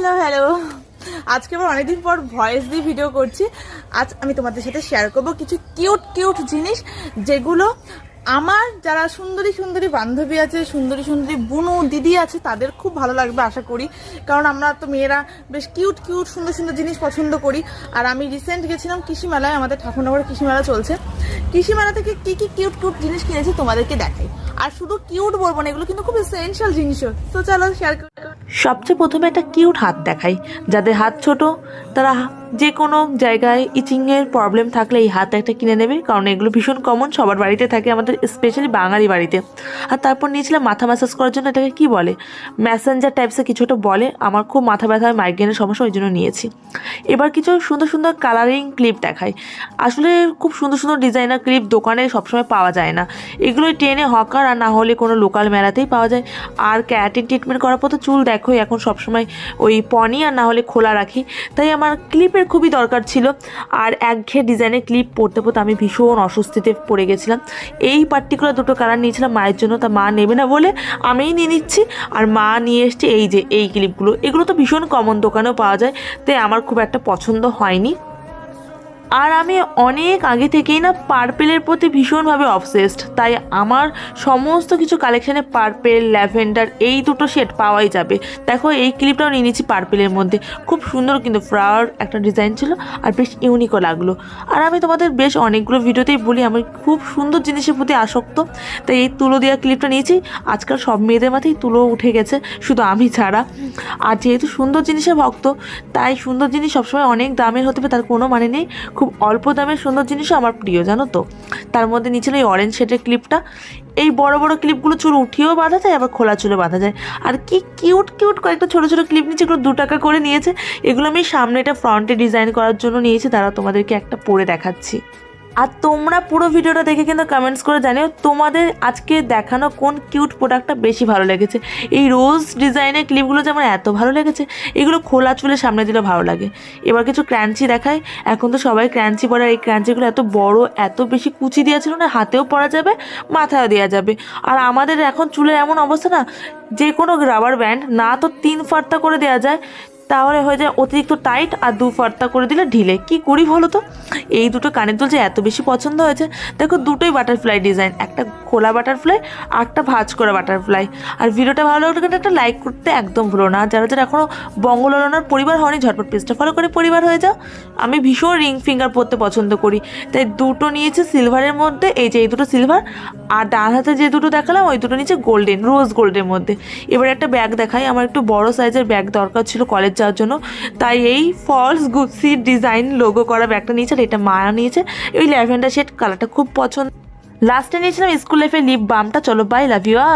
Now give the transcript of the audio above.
Hello hello আজকে আবার অনেকদিন পর ভয়েস দিয়ে ভিডিও করছি। আজ আমি তোমাদের সাথে শেয়ার করব কিছু কিউট কিউট জিনিস, যেগুলো আমার যারা সুন্দরী সুন্দরী বান্ধবী আছে, সুন্দরী সুন্দরী বুনু দিদি আছে, তাদের খুব ভালো লাগবে আশা করি। কারণ আমরা তো মেয়েরা বেশ কিউট কিউট সুন্দর সুন্দর জিনিস পছন্দ করি। আর আমি রিসেন্ট গেছিলাম কৃষি মেলায়, আমাদের ঠাকুরনগরে কৃষি মেলা চলছে। কৃষি মেলা থেকে কি কি কিউট কিউট জিনিস কিনেছি তোমাদেরকে দেখাই। আর শুধু কিউট বলবো না, এগুলো কিন্তু খুব এসেনশিয়াল জিনিসও। তো চলো শেয়ার করি। সবচেয়ে প্রথমে একটা কিউট হাত দেখাই। যাদের হাত ছোট তারা যে কোনো জায়গায় ইচিংয়ের প্রবলেম থাকলে এই হাত একটা কিনে নেবে, কারণ এগুলো ভীষণ কমন, সবার বাড়িতে থাকে, আমাদের স্পেশালি বাঙালি বাড়িতে। আর তারপর নিয়েছিলাম মাথা ম্যাসাজ করার জন্য, এটাকে কি বলে, ম্যাসেঞ্জার টাইপসের কিছু একটা বলে। আমার খুব মাথা ব্যথা হয়, মাইগ্রেনের সমস্যা, ওই জন্য নিয়েছি। এবার কিছু সুন্দর সুন্দর কালারিং ক্লিপ দেখাই। আসলে খুব সুন্দর সুন্দর ডিজাইনার ক্লিপ দোকানে সবসময় পাওয়া যায় না, এগুলোই টেনে হকার আর না হলে কোনো লোকাল মেলাতেই পাওয়া যায়। আর ক্যারাটিন ট্রিটমেন্ট করার পর তো চুল দেখো এখন সবসময় ওই পনি আর না হলে খোলা রাখি, তাই আমার ক্লিপের খুবই দরকার ছিল। আর একঘেয়ে ডিজাইনের ক্লিপ পরতে পরতে আমি ভীষণ অস্বস্তিতে পড়ে গেছিলাম। এই পার্টিকুলার দুটো কালার নিয়েছিলাম মায়ের জন্য, তা মা নেবে না বলে আমিই নিয়ে নিচ্ছি। আর মা নিয়ে এসছে এই যে এই ক্লিপগুলো, এগুলো তো ভীষণ কমন, দোকানেও পাওয়া যায়, তাই আমার খুব একটা পছন্দ হয়নি। আর আমি অনেক আগে থেকেই না পার্পেলের প্রতি ভীষণভাবে অবসেসড, তাই আমার সমস্ত কিছু কালেকশানে পার্পেল, ল্যাভেন্ডার এই দুটো শেড পাওয়াই যাবে। দেখো এই ক্লিপটাও নিয়ে নিচ্ছি পার্পেলের মধ্যে, খুব সুন্দর কিন্তু ফ্লাওয়ার একটা ডিজাইন ছিল আর বেশ ইউনিকও লাগলো। আর আমি তোমাদের বেশ অনেকগুলো ভিডিওতেই বলি আমি খুব সুন্দর জিনিসের প্রতি আসক্ত, তাই এই তুলো দেওয়া ক্লিপটা নিয়েছি। আজকাল সব মেয়েদের মাথায় তুলো উঠে গেছে, শুধু আমি ছাড়া। আর যেহেতু সুন্দর জিনিসের ভক্ত, তাই সুন্দর জিনিস সবসময় অনেক দামের হতে হবে তার কোনো মানে নেই, খুব অল্প দামের সুন্দর জিনিসও আমার প্রিয়, জানো তো। তার মধ্যে নিয়েছিল এই অরেঞ্জ শেডের ক্লিপটা। এই বড় বড় ক্লিপগুলো চুল উঠিয়েও বাঁধা যায়, আবার খোলা চুলে বাঁধা যায়। আর কি কিউট কিউট কয়েকটা ছোটো ছোটো ক্লিপ নিয়েছে, এগুলো 2 টাকা করে নিয়েছে। এগুলো আমি সামনে এটা ফ্রন্টে ডিজাইন করার জন্য নিয়েছি, তারা তোমাদেরকে একটা পরে দেখাচ্ছি। আর তোমরা পুরো ভিডিওটা দেখে কিন্তু কমেন্টস করে জানিও তোমাদের আজকে দেখানো কোন কিউট প্রোডাক্টটা বেশি ভালো লেগেছে। এই রোজ ডিজাইনের ক্লিপগুলো যে আমার এত ভালো লেগেছে, এগুলো খোলা চুলে সামনে দিলে ভালো লাগে। এবার কিছু ক্রাঞ্চি দেখাই। এখন তো সবাই ক্রাঞ্চি পরে, আর এই ক্রাঞ্চিগুলো এত বড়, এত বেশি কুচি দেওয়া ছিল না, হাতেও পরা যাবে, মাথায়ও দেওয়া যাবে। আর আমাদের এখন চুলের এমন অবস্থা না, যে কোনো রাবার ব্যান্ড না তো 3 ফার্তা করে দেওয়া যায়, তাহলে হয়ে যায় অতিরিক্ত টাইট, আর 2 ফার্তা করে দিলে ঢিলে। কি করি বলো তো। এই দুটো কানের দুল যে এত বেশি পছন্দ হয়েছে, দেখো দুটোই বাটারফ্লাই ডিজাইন, একটা খোলা বাটারফ্লাই আর একটা ভাঁজ করা বাটারফ্লাই। আর ভিডিওটা ভালো লাগলে কিন্তু একটা লাইক করতে একদম ভুলো না। যারা যারা এখনও বঙ্গললনার পরিবার হয়নি, ঝটপট পেজটা ফলো করে পরিবার হয়ে যাও। আমি ভীষণ রিং ফিঙ্গার পরতে পছন্দ করি, তাই দুটো নিয়েছি সিলভারের মধ্যে, এই যে এই দুটো সিলভার। আর ডান হাতে যে দুটো দেখালাম ওই দুটো নিচে গোল্ডেন, রোজ গোল্ডের মধ্যে। এবার একটা ব্যাগ দেখাই। আমার একটু বড় সাইজের ব্যাগ দরকার ছিল কলেজ যাওয়ার জন্য, তাই এই ফলস গুচি ডিজাইন লোগো করা ব্যাগটা নিয়েছে। আর এটা মা নিয়েছে, ওই ল্যাভেন্ডার শেড কালারটা খুব পছন্দ। লাস্টে নিয়েছিলাম স্কুল লাইফের লিপ বামটা। চলো বাই, লাভ ইউ অল।